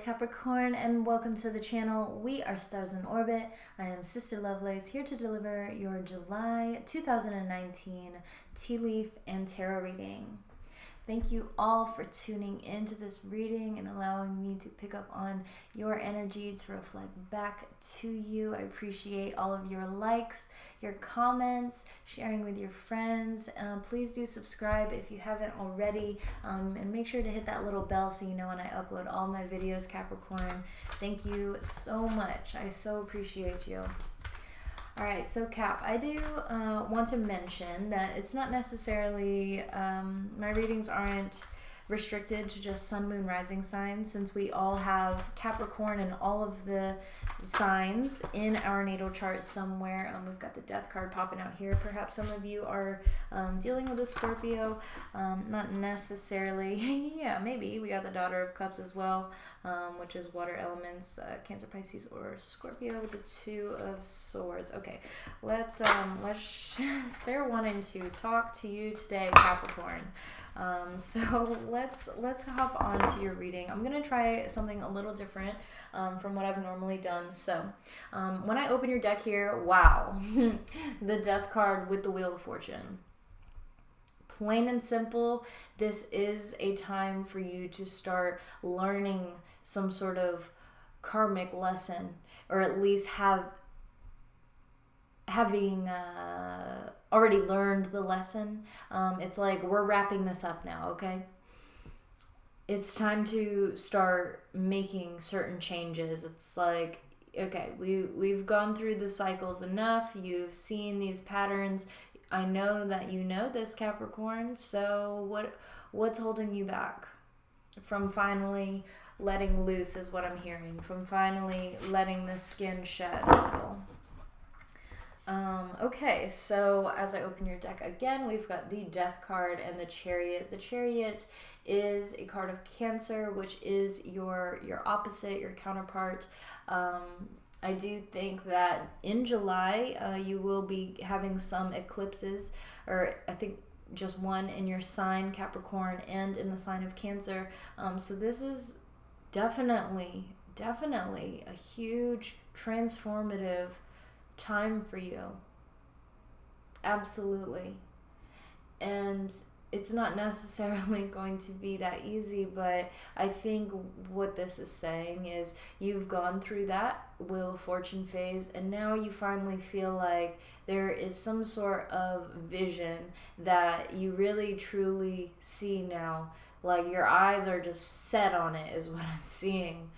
Capricorn, and welcome to the channel. We are Stars in Orbit. I am Sister Lovelace, here to deliver your July 2019 tea leaf and tarot reading. Thank you all for tuning into this reading and allowing me to pick up on your energy to reflect back to you. I appreciate all of your likes, your comments, sharing with your friends. Please do subscribe if you haven't already, and make sure to hit that little bell so you know when I upload all my videos, Capricorn. Thank you so much. I so appreciate you. All right, so Cap, I do want to mention that it's not necessarily, my readings aren't restricted to just sun, moon, rising signs, since we all have Capricorn and all of the signs in our natal chart somewhere. We've got the death card popping out here. Perhaps some of you are dealing with a Scorpio, not necessarily. Yeah, maybe. We got the Daughter of Cups as well, which is water elements, Cancer, Pisces, or Scorpio with the Two of Swords. Okay, let's they're wanting to talk to you today, Capricorn. So let's hop on to your reading. I'm gonna try something a little different from what I've normally done. So when I open your deck here, wow, the Death card with the Wheel of Fortune. Plain and simple, this is a time for you to start learning some sort of karmic lesson, or at least having already learned the lesson. It's like we're wrapping this up now, okay? It's time to start making certain changes. It's like, okay, we've gone through the cycles enough. You've seen these patterns. I know that you know this, Capricorn. So what's holding you back from finally letting loose is what I'm hearing. From finally letting the skin shed a little. Okay, so as I open your deck again, we've got the Death card and the Chariot. The Chariot is a card of Cancer, which is your opposite, your counterpart. I do think that in July, you will be having some eclipses, or I think just one in your sign, Capricorn, and in the sign of Cancer. So this is definitely a huge transformative time for you. Absolutely. And it's not necessarily going to be that easy, but I think what this is saying is you've gone through that Wheel of Fortune phase, and now you finally feel like there is some sort of vision that you really truly see now. Like your eyes are just set on it is what I'm seeing.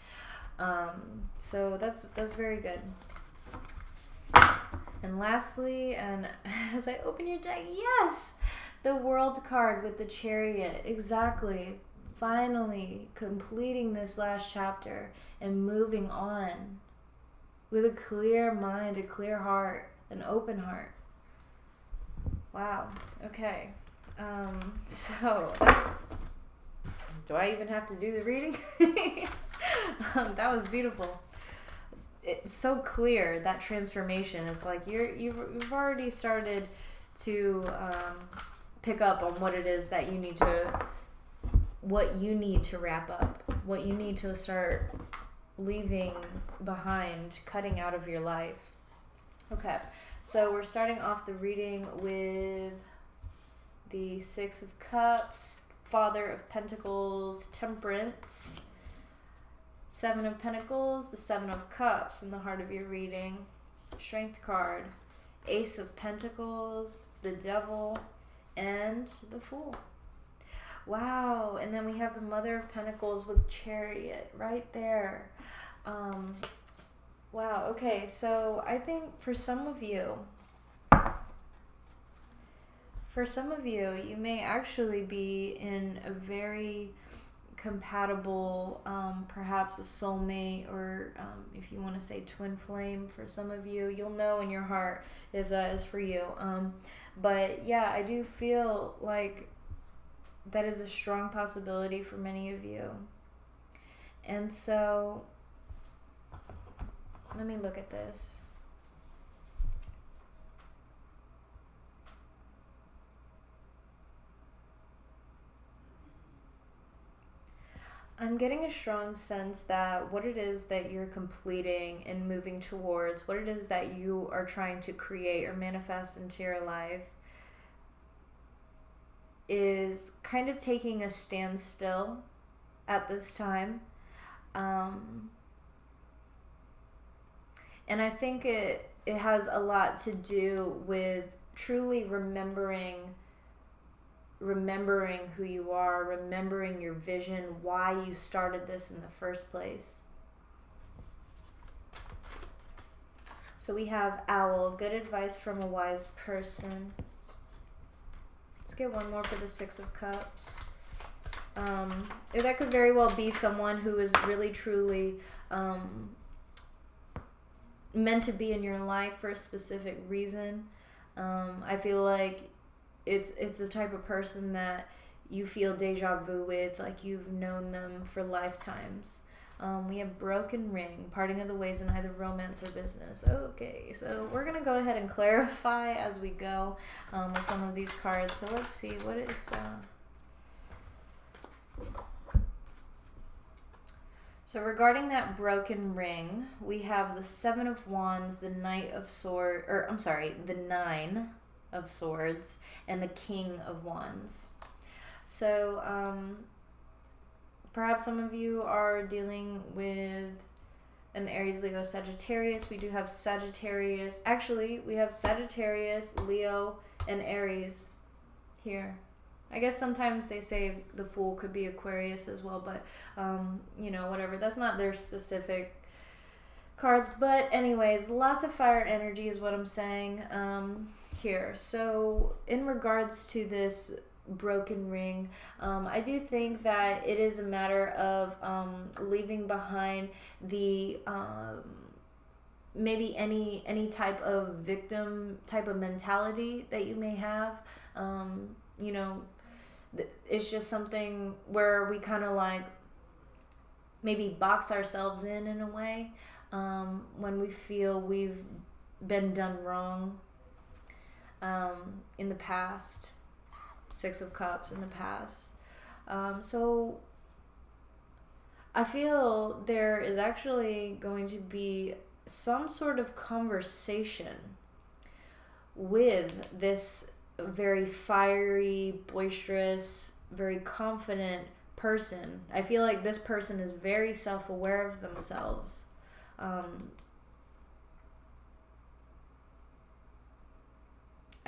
So that's very good. And lastly, and as I open your deck, yes, the World card with the Chariot. Exactly. Finally completing this last chapter and moving on with a clear mind, a clear heart, an open heart. Wow. Okay. So that's, do I even have to do the reading? That was beautiful. It's so clear, that transformation. It's like you've already started to pick up on what it is that you need to wrap up, what you need to start leaving behind, cutting out of your life. Okay, so we're starting off the reading with the Six of Cups, Father of Pentacles, Temperance, Seven of Pentacles, the Seven of Cups in the heart of your reading, Strength card, Ace of Pentacles, the Devil, and the Fool. Wow, and then we have the Mother of Pentacles with Chariot right there. Wow, okay, so I think for some of you, you may actually be in a very compatible, perhaps a soulmate, or if you want to say twin flame for some of you. You'll know in your heart if that is for you. But yeah, I do feel like that is a strong possibility for many of you. And so let me look at this. I'm getting a strong sense that what it is that you're completing and moving towards, what it is that you are trying to create or manifest into your life, is kind of taking a standstill at this time. And I think it has a lot to do with truly remembering who you are, remembering your vision, why you started this in the first place. So we have Owl, good advice from a wise person. Let's get one more for the Six of Cups. That could very well be someone who is really truly meant to be in your life for a specific reason. I feel like it's the type of person that you feel deja vu with, like you've known them for lifetimes. We have Broken Ring, parting of the ways in either romance or business. Okay, so we're going to go ahead and clarify as we go with some of these cards. So let's see, what is... So regarding that broken ring, we have the Seven of Wands, the Knight of Swords, the Nine of Swords, and the King of Wands. So perhaps some of you are dealing with an Aries, Leo, Sagittarius. We do have Sagittarius. Actually, we have Sagittarius, Leo, and Aries here. I guess sometimes they say the Fool could be Aquarius as well, but, whatever. That's not their specific cards. But anyways, lots of fire energy is what I'm saying here. So in regards to this broken ring, I do think that it is a matter of leaving behind the... maybe any type of victim type of mentality that you may have. It's just something where we kind of like maybe box ourselves in a way when we feel we've been done wrong in the past. Six of Cups in the past. So I feel there is actually going to be some sort of conversation with this very fiery, boisterous, very confident person. I feel like this person is very self-aware of themselves. I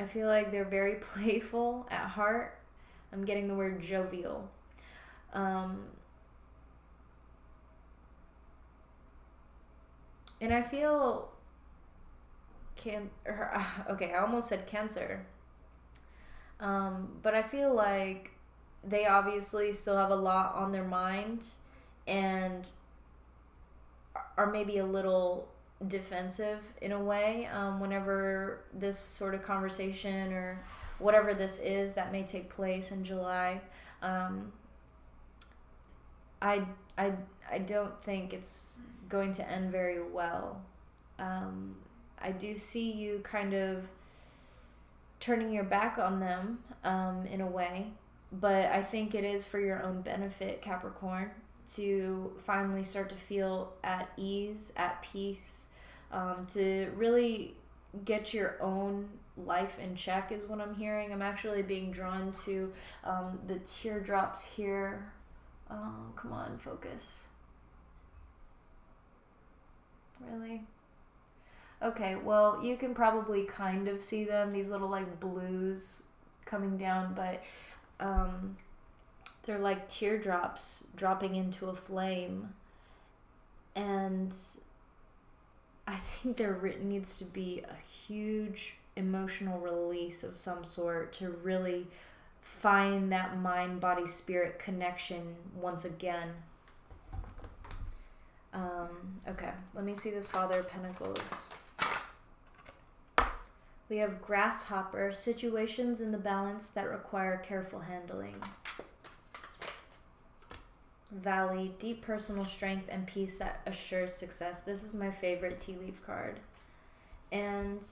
feel like they're very playful at heart. I'm getting the word jovial. And I feel I almost said Cancer. But I feel like they obviously still have a lot on their mind and are maybe a little defensive in a way whenever this sort of conversation or whatever this is that may take place in July. I don't think it's going to end very well. I do see you kind of turning your back on them in a way, but I think it is for your own benefit, Capricorn, to finally start to feel at ease, at peace, to really get your own life in check is what I'm hearing. I'm actually being drawn to the teardrops here. Oh, come on, focus. Really? Okay, well, you can probably kind of see them, these little like blues coming down, but they're like teardrops dropping into a flame. And I think there needs to be a huge emotional release of some sort to really find that mind, body, spirit connection once again. Okay, let me see this Father of Pentacles. We have Grasshopper, situations in the balance that require careful handling. Valley, deep personal strength and peace that assures success. This is my favorite tea leaf card. And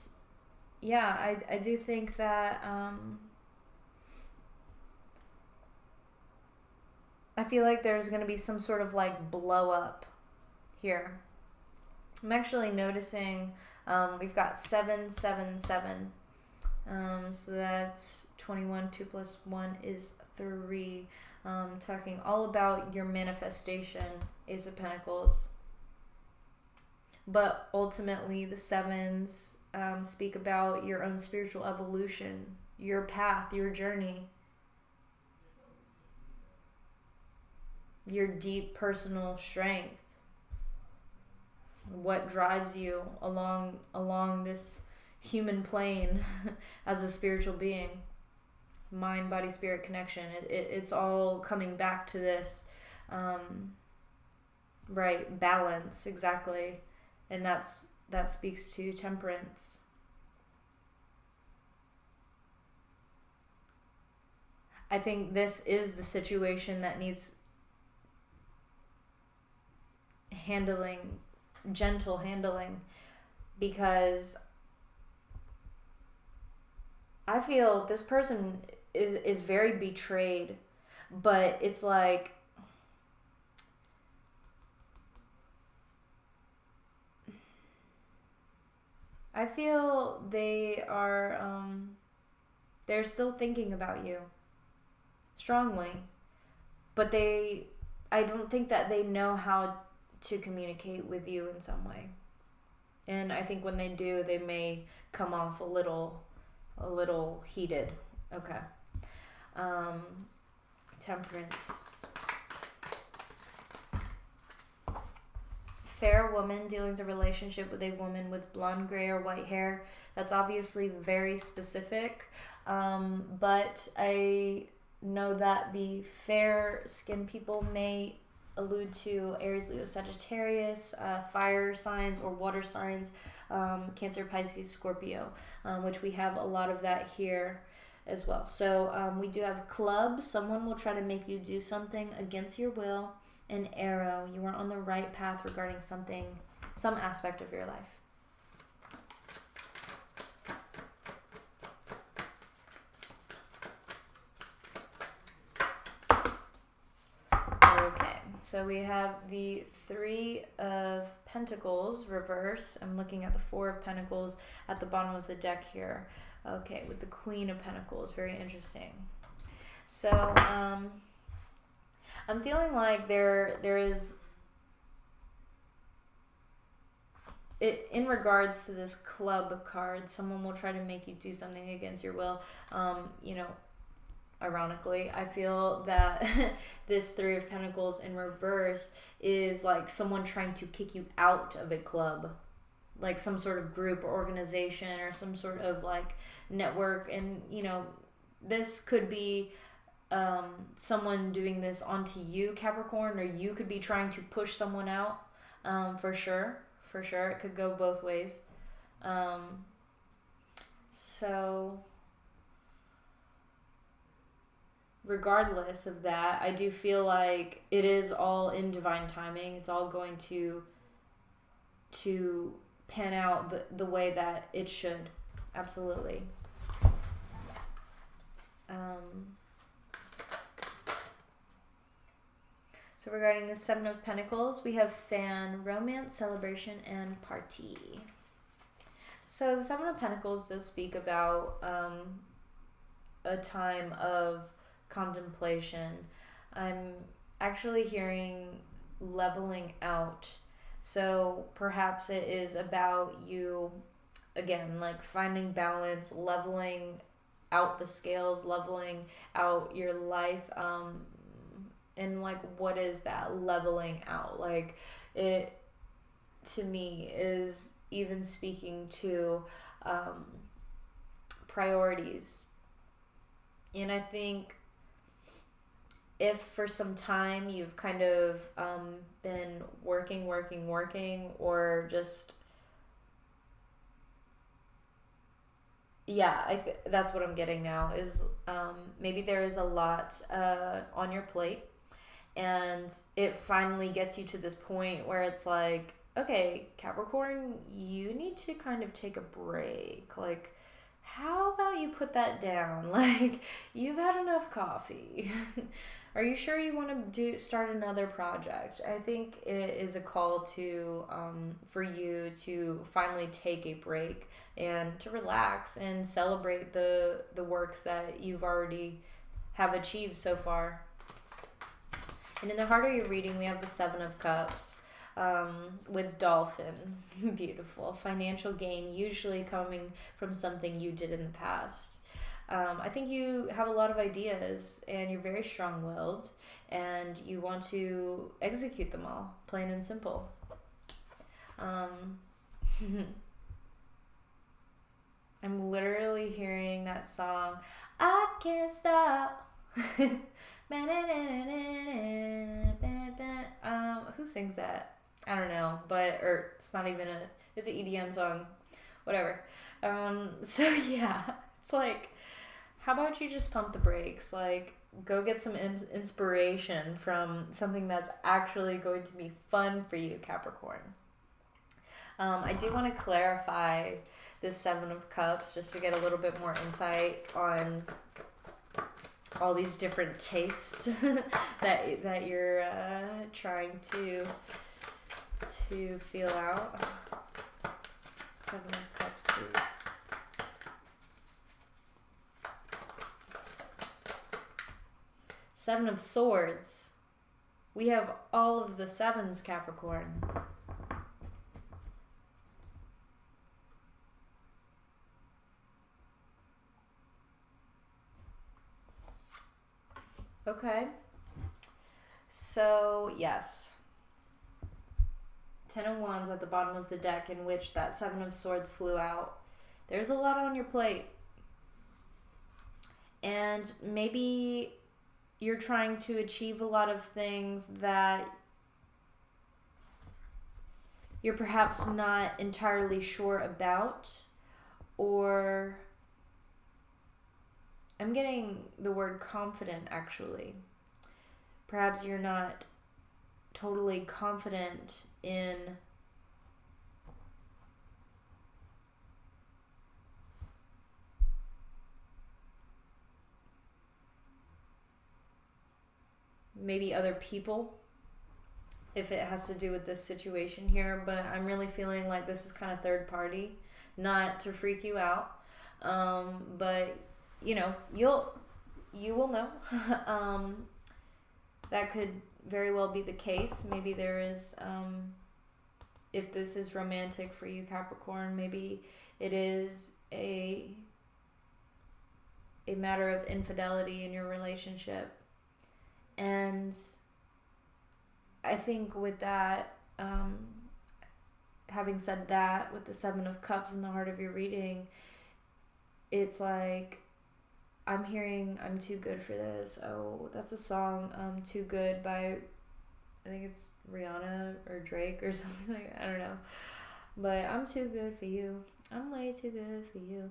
yeah, I do think that I feel like there's going to be some sort of like blow up here. I'm actually noticing we've got 777. So that's 21. 2 plus 1 is 3. Talking all about your manifestation, Ace of Pentacles. But ultimately, the 7s speak about your own spiritual evolution, your path, your journey, your deep personal strength, what drives you along this human plane as a spiritual being. Mind, body, spirit connection. It's all coming back to this, right, balance, exactly. And that speaks to temperance. I think this is the situation that needs gentle handling, because I feel this person is very betrayed, but it's like I feel they are they're still thinking about you strongly, but I don't think that they know how to communicate with you in some way. And I think when they do, they may come off a little heated. Okay. Temperance. Fair woman dealing with a relationship with a woman with blonde, gray, or white hair. That's obviously very specific. But I know that the fair skinned people may allude to Aries, Leo, Sagittarius, fire signs or water signs, Cancer, Pisces, Scorpio, which we have a lot of that here as well. So we do have club. Someone will try to make you do something against your will. An arrow. You are on the right path regarding some aspect of your life. So we have the 3 of Pentacles reverse. I'm looking at the 4 of Pentacles at the bottom of the deck here. Okay, with the Queen of Pentacles. Very interesting. So I'm feeling like there is, in regards to this club card, someone will try to make you do something against your will. Ironically, I feel that this 3 of Pentacles in reverse is like someone trying to kick you out of a club, like some sort of group or organization or some sort of like network. And this could be someone doing this onto you, Capricorn, or you could be trying to push someone out. For sure it could go both ways. So regardless of that, I do feel like it is all in divine timing. It's all going to pan out the way that it should. Absolutely. So regarding the 7 of Pentacles, we have fan, romance, celebration, and party. So the 7 of Pentacles does speak about a time of contemplation. I'm actually hearing leveling out. So perhaps it is about you, again, like finding balance, leveling out the scales, leveling out your life, and like what is that leveling out? Like it, to me, is even speaking to priorities. And I think if for some time you've kind of been working, or just, that's what I'm getting now, is maybe there is a lot on your plate, and it finally gets you to this point where it's like, okay, Capricorn, you need to kind of take a break. Like, how about you put that down? Like, you've had enough coffee. Are you sure you want to start another project? I think it is a call to for you to finally take a break and to relax and celebrate the works that you've already have achieved so far. And in the heart of your reading, we have the Seven of Cups with dolphin. Beautiful. Financial gain, usually coming from something you did in the past. I think you have a lot of ideas and you're very strong-willed and you want to execute them all, plain and simple. I'm literally hearing that song, I Can't Stop. Who sings that? I don't know, or it's not even it's an EDM song, whatever. So yeah, it's like, how about you just pump the brakes? Like, go get some inspiration from something that's actually going to be fun for you, Capricorn. I do want to clarify this Seven of Cups just to get a little bit more insight on all these different tastes that you're trying to feel out. Seven of Cups, please. Seven of Swords. We have all of the sevens, Capricorn. Okay. So, yes. Ten of Wands at the bottom of the deck, in which that Seven of Swords flew out. There's a lot on your plate. And maybe you're trying to achieve a lot of things that you're perhaps not entirely sure about, or I'm getting the word confident, actually. Perhaps you're not totally confident in maybe other people, if it has to do with this situation here, but I'm really feeling like this is kind of third party, not to freak you out, but you know, you will know. That could very well be the case. Maybe there is, if this is romantic for you, Capricorn, maybe it is a matter of infidelity in your relationship. And I think with that, having said that, with the Seven of Cups in the heart of your reading, it's like, I'm hearing I'm Too Good for This. Oh, that's a song, Too Good by, I think it's Rihanna or Drake or something like that. I don't know. But I'm too good for you. I'm way too good for you.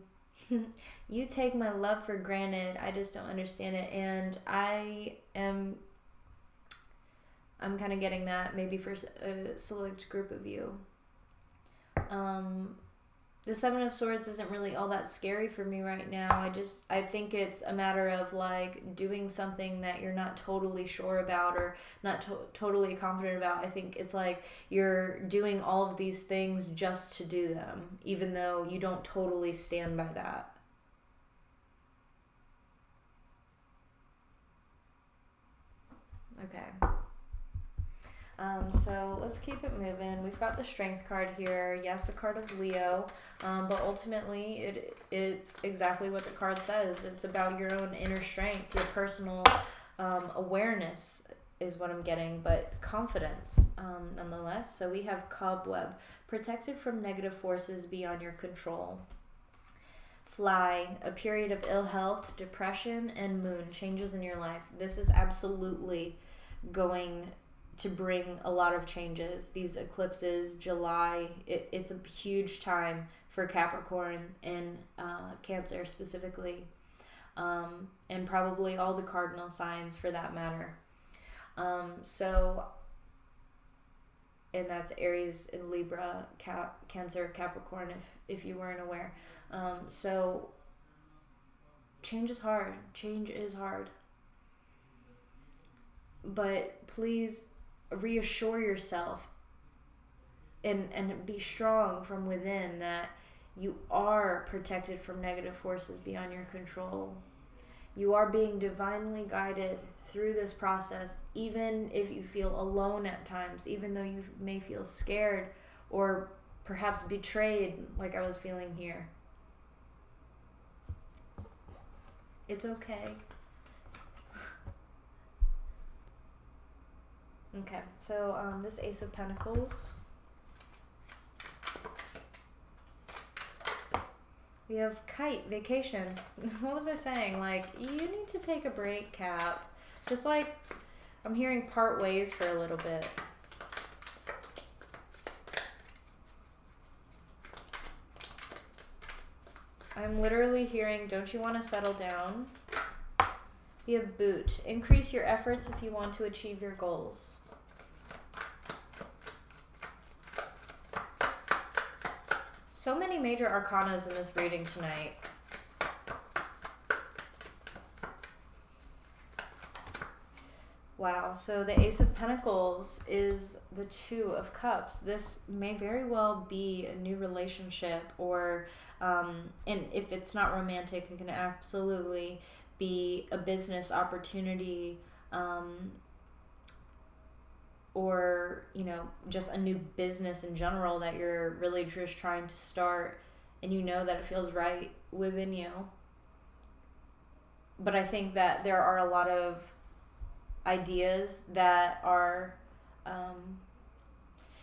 You take my love for granted. I just don't understand it. And I'm kind of getting that maybe for a select group of you. The Seven of Swords isn't really all that scary for me right now. I think it's a matter of like doing something that you're not totally sure about or not totally confident about. I think it's like you're doing all of these things just to do them, even though you don't totally stand by that. Okay. So let's keep it moving. We've got the Strength card here. Yes, a card of Leo, but ultimately it's exactly what the card says. It's about your own inner strength, your personal awareness is what I'm getting, but confidence nonetheless. So we have Cobweb, protected from negative forces beyond your control. Fly, a period of ill health, depression, and Moon, changes in your life. This is absolutely going to bring a lot of changes. These eclipses, July, it's a huge time for Capricorn and Cancer specifically, and probably all the cardinal signs for that matter. So, and that's Aries and Libra, Cancer, Capricorn, if you weren't aware. So change is hard. Change is hard. but please reassure yourself and be strong from within that you are protected from negative forces beyond your control. You are being divinely guided through this process, even if you feel alone at times, even though you may feel scared or perhaps betrayed like I was feeling here. It's okay. Okay, so this Ace of Pentacles. We have kite, vacation. What was I saying? Like, you need to take a break, Cap. Just like, I'm hearing part ways for a little bit. I'm literally hearing, don't you want to settle down? We have boot. Increase your efforts if you want to achieve your goals. So many major arcanas in this reading tonight. Wow, so the Ace of Pentacles is the Two of Cups. This may very well be a new relationship, or and if it's not romantic, it can absolutely be a business opportunity, or, you know, just a new business in general that you're really just trying to start, and you know that it feels right within you. But I think that there are a lot of ideas that are,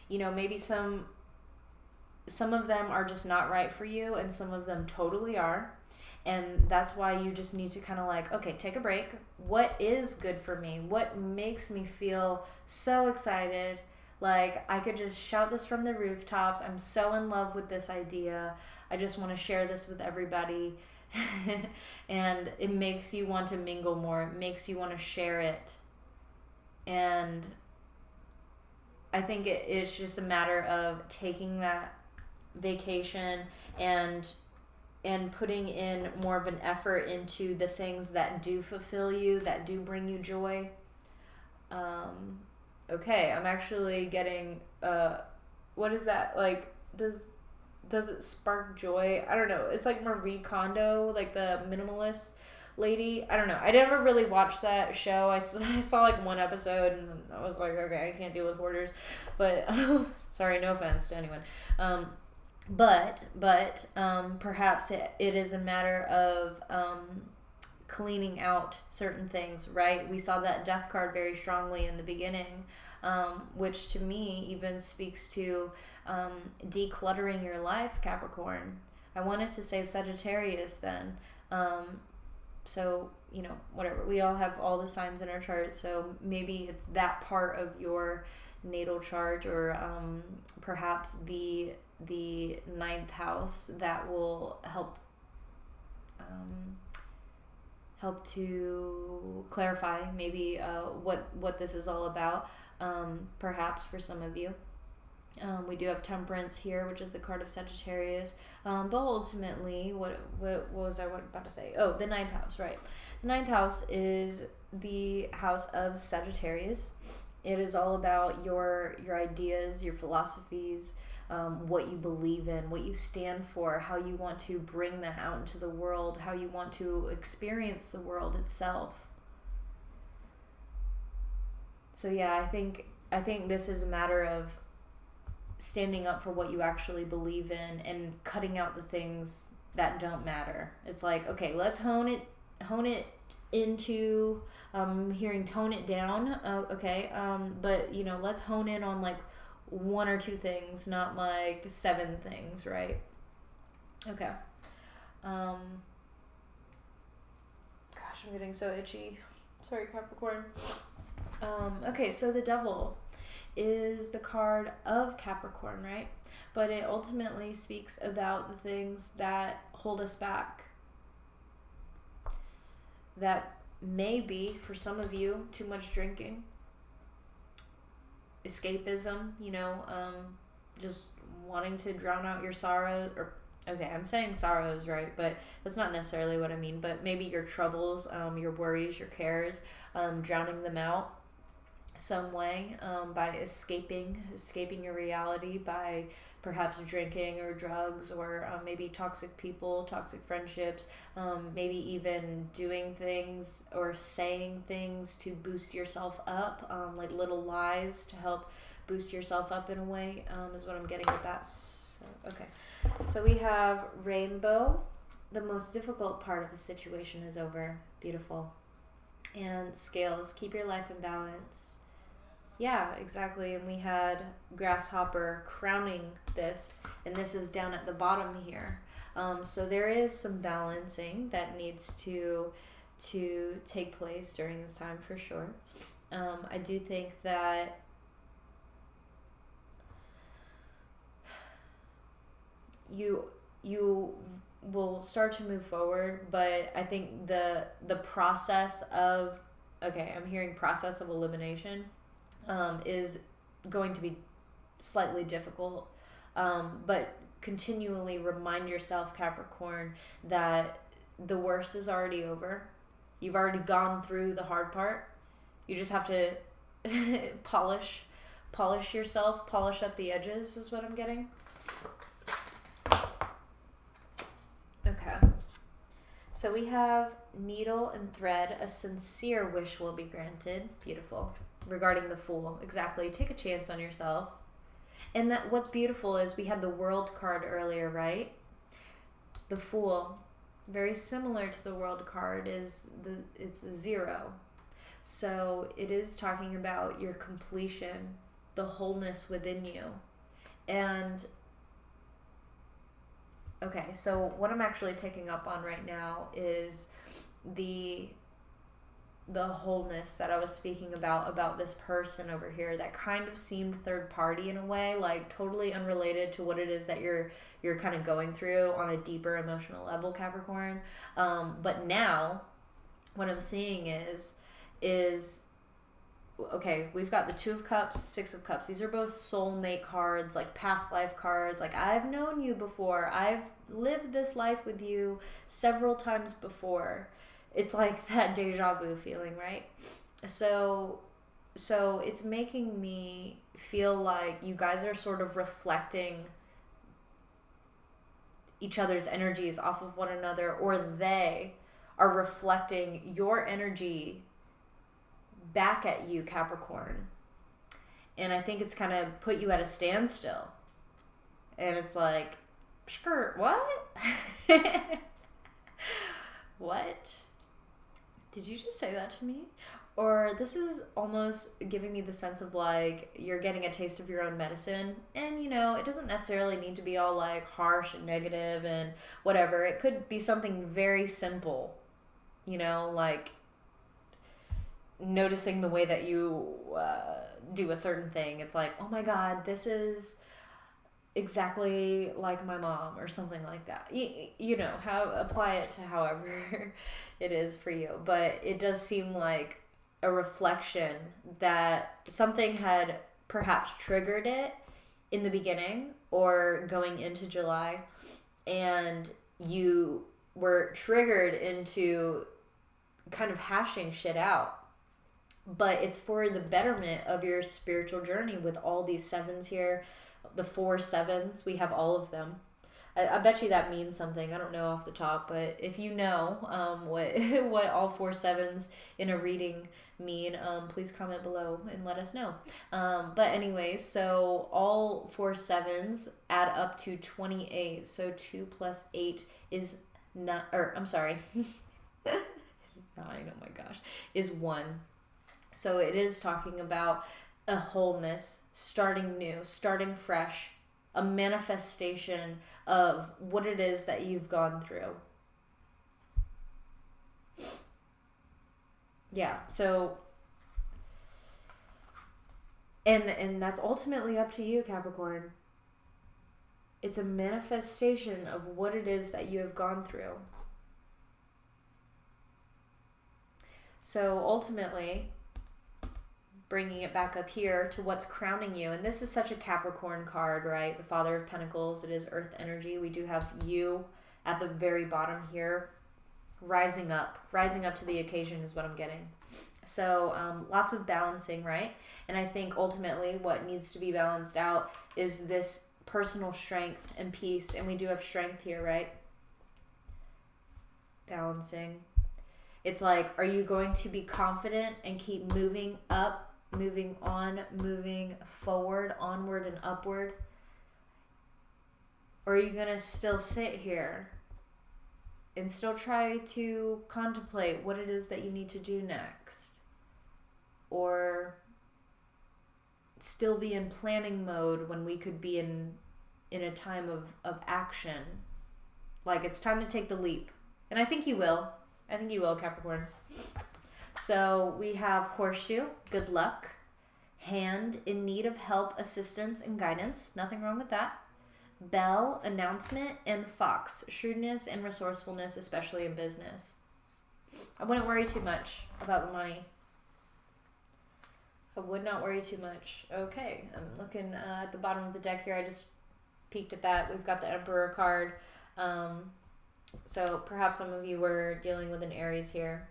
you know, maybe some of them are just not right for you, and some of them totally are. And that's why you just need to kind of like, okay, take a break. What is good for me? What makes me feel so excited? Like, I could just shout this from the rooftops. I'm so in love with this idea. I just want to share this with everybody. And it makes you want to mingle more. It makes you want to share it. And I think it's just a matter of taking that vacation and putting in more of an effort into the things that do fulfill you, that do bring you joy. Okay, I'm actually getting, what is that? Like, does it spark joy? I don't know. It's like Marie Kondo, like the minimalist lady. I don't know. I never really watched that show. I saw like one episode and I was like, okay, I can't deal with hoarders. But, sorry, no offense to anyone. But perhaps it is a matter of cleaning out certain things, right? We saw that death card very strongly in the beginning, which to me even speaks to decluttering your life, Capricorn. I wanted to say Sagittarius then. So, you know, whatever. We all have all the signs in our chart, so maybe it's that part of your natal chart, or perhaps the ninth house that will help to clarify maybe what this is all about, perhaps for some of you. We do have Temperance here, which is the card of Sagittarius, but ultimately, what was I about to say? Oh, the ninth house, right? The ninth house is the house of Sagittarius. It is all about your ideas, your philosophies, what you believe in, what you stand for, how you want to bring that out into the world, how you want to experience the world itself. So yeah, I think this is a matter of standing up for what you actually believe in and cutting out the things that don't matter. It's like, okay, let's hone it into, hearing tone it down, okay, but, you know, let's hone in on like one or two things, not like 7 things, right? Okay. Gosh, I'm getting so itchy. Sorry, Capricorn. Okay, so the Devil is the card of Capricorn, right? But it ultimately speaks about the things that hold us back. That may be, for some of you, too much drinking, escapism, you know, just wanting to drown out your sorrows, or, okay, I'm saying sorrows, right, but that's not necessarily what I mean, but maybe your troubles, your worries, your cares, drowning them out. some way, by escaping your reality by perhaps drinking or drugs, or maybe toxic people, toxic friendships, maybe even doing things or saying things to boost yourself up, like little lies to help boost yourself up in a way, is what I'm getting with that. So, okay, so we have rainbow. The most difficult part of a situation is over. Beautiful. And scales, keep your life in balance. Yeah, exactly. And we had grasshopper crowning this, and this is down at the bottom here. So there is some balancing that needs to take place during this time for sure. I do think that you will start to move forward, but I think the process of, okay, I'm hearing process of elimination, is going to be slightly difficult, but continually remind yourself, Capricorn, that the worst is already over. You've already gone through the hard part. You just have to polish yourself, polish up the edges is what I'm getting. Okay. So we have needle and thread. A sincere wish will be granted. Beautiful. Regarding the Fool. Exactly. Take a chance on yourself. And that what's beautiful is we had the World card earlier, right? The Fool. Very similar to the World card it's 0. So it is talking about your completion, the wholeness within you. And okay, so what I'm actually picking up on right now is the wholeness that I was speaking about this person over here that kind of seemed third party in a way, like totally unrelated to what it is that you're kind of going through on a deeper emotional level, Capricorn. But now what I'm seeing is okay, we've got the 2 of Cups, 6 of Cups. These are both soulmate cards, like past life cards. Like, I've known you before. I've lived this life with you several times before. It's like that deja vu feeling, right? So it's making me feel like you guys are sort of reflecting each other's energies off of one another, or they are reflecting your energy back at you, Capricorn. And I think it's kind of put you at a standstill. And it's like, skirt, what? What? Did you just say that to me? Or this is almost giving me the sense of like you're getting a taste of your own medicine. And, it doesn't necessarily need to be all like harsh and negative and whatever. It could be something very simple, like noticing the way that you do a certain thing. It's like, oh my God, this is exactly like my mom, or something like that. Apply it to however it is for you. But it does seem like a reflection that something had perhaps triggered it in the beginning or going into July, and you were triggered into kind of hashing shit out. But it's for the betterment of your spiritual journey with all these 7s here. The 4 7s, we have all of them. I bet you that means something. I don't know off the top, but if you know what all 4 7s in a reading mean, please comment below and let us know. But anyways, so all 4 7s add up to 28. So 2 plus 8 is 9. Or I'm sorry, is 9. Oh my gosh, is 1. So it is talking about a wholeness, starting new, starting fresh, a manifestation of what it is that you've gone through. Yeah, so, and that's ultimately up to you, Capricorn. It's a manifestation of what it is that you have gone through. So ultimately, bringing it back up here to what's crowning you. And this is such a Capricorn card, right? The Father of Pentacles. It is earth energy. We do have you at the very bottom here. Rising up to the occasion is what I'm getting. So lots of balancing, right? And I think ultimately what needs to be balanced out is this personal strength and peace. And we do have strength here, right? Balancing. It's like, are you going to be confident and keep moving up, moving on, moving forward, onward and upward? Or are you going to still sit here and still try to contemplate what it is that you need to do next? Or still be in planning mode when we could be in a time of action? Like, it's time to take the leap. And I think you will. I think you will, Capricorn. So we have horseshoe, good luck. Hand, in need of help, assistance, and guidance. Nothing wrong with that. Bell, announcement. And fox, shrewdness and resourcefulness, especially in business. I wouldn't worry too much about the money. I would not worry too much. Okay, I'm looking at the bottom of the deck here. I just peeked at that. We've got the Emperor card. So perhaps some of you were dealing with an Aries here.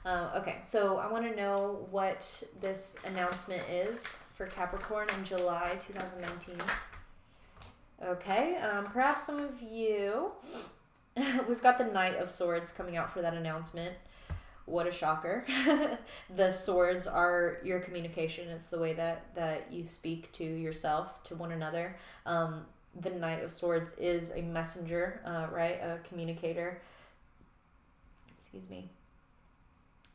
Okay, so I want to know what this announcement is for Capricorn in July 2019. Okay, perhaps some of you, we've got the Knight of Swords coming out for that announcement. What a shocker. The swords are your communication. It's the way that you speak to yourself, to one another. The Knight of Swords is a messenger, right? A communicator. Excuse me.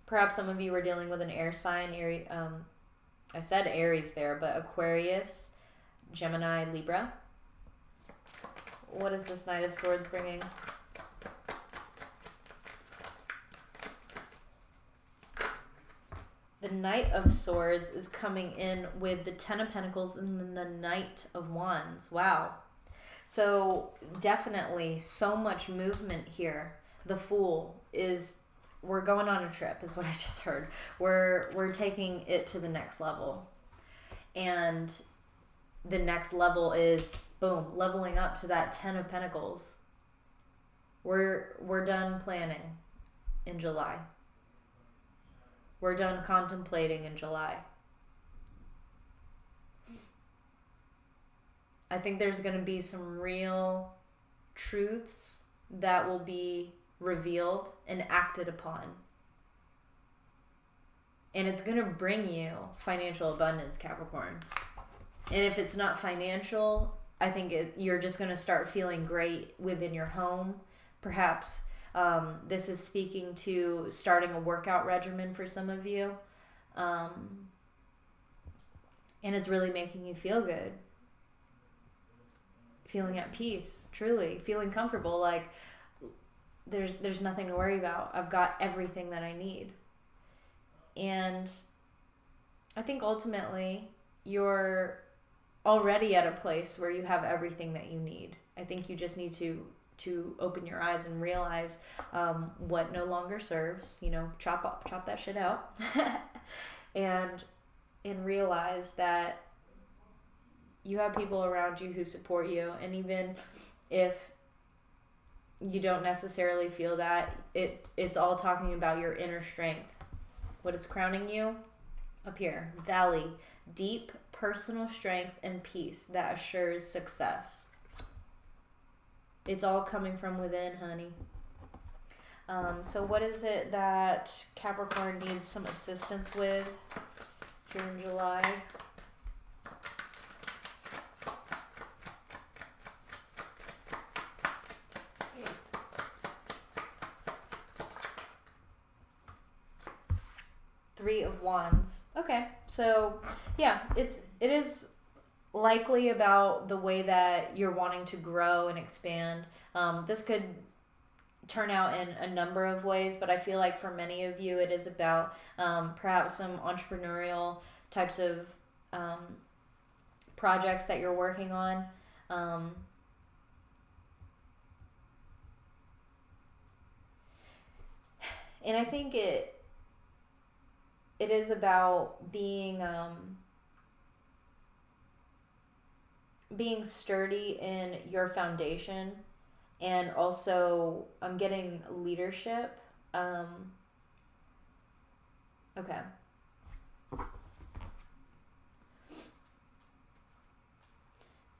Perhaps some of you were dealing with an air sign. I said Aries there, but Aquarius, Gemini, Libra. What is this Knight of Swords bringing? The Knight of Swords is coming in with the Ten of Pentacles and then the Knight of Wands. Wow. So definitely so much movement here. The Fool is, we're going on a trip is what I just heard. We're taking it to the next level. And the next level is, boom, leveling up to that Ten of Pentacles. We're done planning in July. We're done contemplating in July. I think there's going to be some real truths that will be revealed and acted upon. And it's going to bring you financial abundance, Capricorn. And if it's not financial, I think you're just going to start feeling great within your home. Perhaps this is speaking to starting a workout regimen for some of you. And it's really making you feel good. Feeling at peace, truly. Feeling comfortable, like there's nothing to worry about. I've got everything that I need. And I think ultimately you're already at a place where you have everything that you need. I think you just need to open your eyes and realize what no longer serves. Chop that shit out, and realize that you have people around you who support you, and even if you don't necessarily feel that, it's all talking about your inner strength. What is crowning you? Up here, Valley, deep personal strength and peace that assures success. It's all coming from within, honey. So what is it that Capricorn needs some assistance with here in July? Three of Wands. Okay, so yeah, it is likely about the way that you're wanting to grow and expand. This could turn out in a number of ways, but I feel like for many of you it is about perhaps some entrepreneurial types of projects that you're working on. And I think it is about being sturdy in your foundation, and also I'm getting leadership. Okay,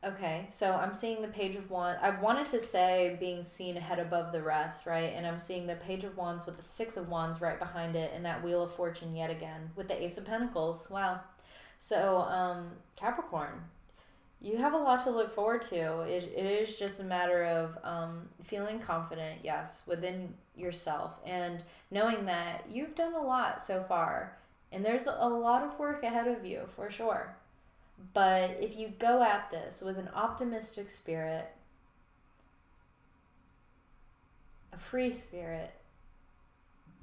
Okay, so I'm seeing the Page of Wands. I wanted to say being seen ahead above the rest, right? And I'm seeing the Page of Wands with the Six of Wands right behind it, and that Wheel of Fortune yet again with the Ace of Pentacles. Wow. So, Capricorn, you have a lot to look forward to. It is just a matter of feeling confident, yes, within yourself, and knowing that you've done a lot so far, and there's a lot of work ahead of you for sure. But if you go at this with an optimistic spirit, a free spirit,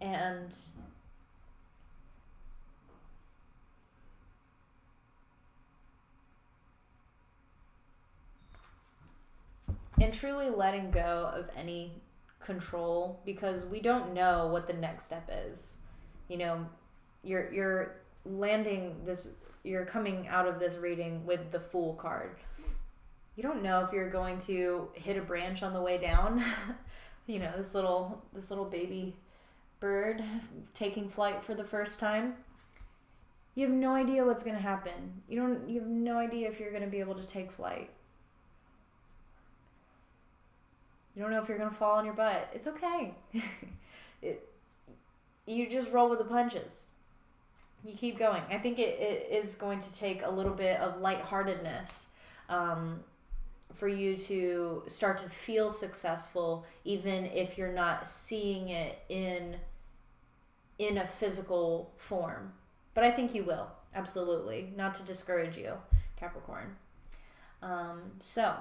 and truly letting go of any control, because we don't know what the next step is. You know, you're landing this, you're coming out of this reading with the Fool card. You don't know if you're going to hit a branch on the way down. You know, this little baby bird taking flight for the first time. You have no idea what's going to happen. You have no idea if you're going to be able to take flight. You don't know if you're going to fall on your butt. It's okay. You just roll with the punches. You keep going. I think it is going to take a little bit of lightheartedness for you to start to feel successful, even if you're not seeing it in a physical form. But I think you will. Absolutely. Not to discourage you, Capricorn. So,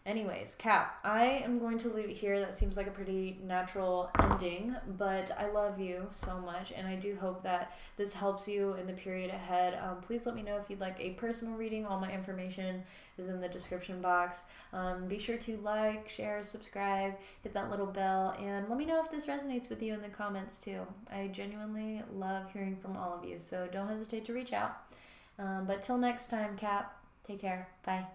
anyways, Cap, I am going to leave it here. That seems like a pretty natural ending, but I love you so much, and I do hope that this helps you in the period ahead. Please let me know if you'd like a personal reading. All my information is in the description box. Be sure to like, share, subscribe, hit that little bell, and let me know if this resonates with you in the comments too. I genuinely love hearing from all of you, so don't hesitate to reach out. But till next time, Cap, take care. Bye.